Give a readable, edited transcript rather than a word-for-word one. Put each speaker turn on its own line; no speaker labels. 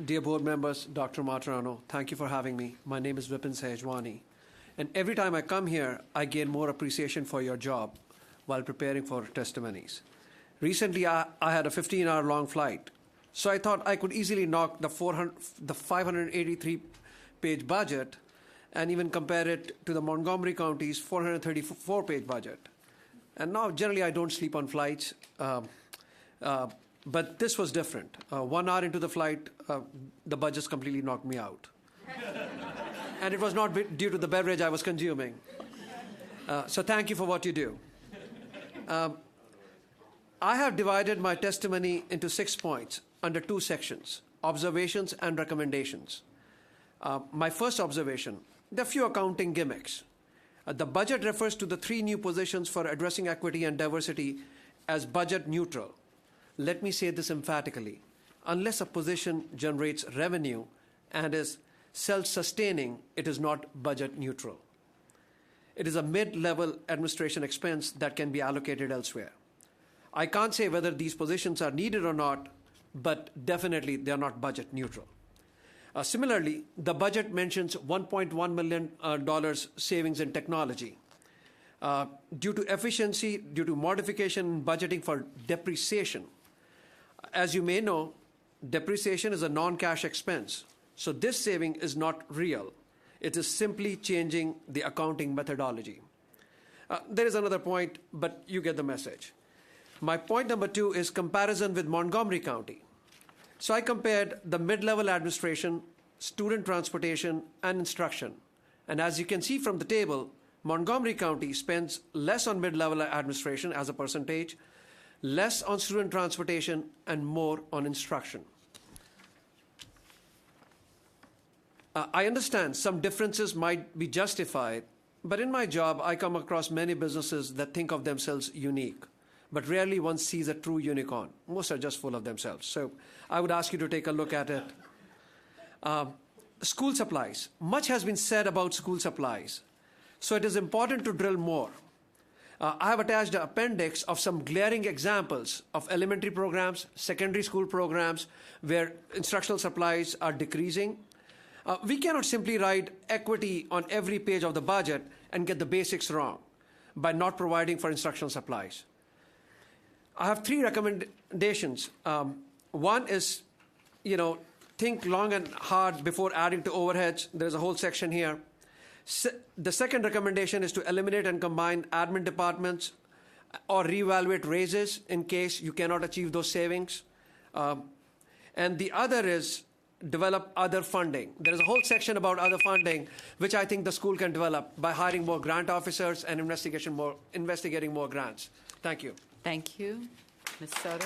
Dear board members, Dr. Maturano, thank you for having me. My name is Vipin Sahijwani. And every time I come here, I gain more appreciation for your job while preparing for testimonies. Recently, I had a 15-hour-long flight, so I thought I could easily knock the 583-page budget and even compare it to the Montgomery County's 434-page budget. And now, generally, I don't sleep on flights, but this was different. 1 hour into the flight, the budgets completely knocked me out. And it was not due to the beverage I was consuming. So thank you for what you do. I have divided my testimony into 6 points under 2 sections, observations and recommendations. My first observation, there are few accounting gimmicks. The budget refers to the 3 new positions for addressing equity and diversity as budget neutral. Let me say this emphatically. Unless a position generates revenue and is self-sustaining, it is not budget neutral. It is a mid-level administration expense that can be allocated elsewhere. I can't say whether these positions are needed or not, but definitely they are not budget neutral. Similarly, the budget mentions $1.1 million savings in technology. Due to efficiency, due to modification in budgeting for depreciation. As you may know, depreciation is a non-cash expense, so this saving is not real. It is simply changing the accounting methodology. There is another point, but you get the message. My point number 2 is comparison with Montgomery County. So I compared the mid-level administration, student transportation, and instruction. And as you can see from the table, Montgomery County spends less on mid-level administration as a percentage, less on student transportation, and more on instruction. I understand some differences might be justified, but in my job, I come across many businesses that think of themselves unique, but rarely one sees a true unicorn. Most are just full of themselves. So I would ask you to take a look at it. School supplies. Much has been said about school supplies, so it is important to drill more. I have attached an appendix of some glaring examples of elementary programs, secondary school programs, where instructional supplies are decreasing. We cannot simply write equity on every page of the budget and get the basics wrong by not providing for instructional supplies. I have 3 recommendations. One is, think long and hard before adding to overheads. There's a whole section here. The second recommendation is to eliminate and combine admin departments or reevaluate raises in case you cannot achieve those savings. And the other is develop other funding. There's a whole section about other funding, which I think the school can develop by hiring more grant officers and investigating more grants. Thank you.
Thank you. Ms. Soto.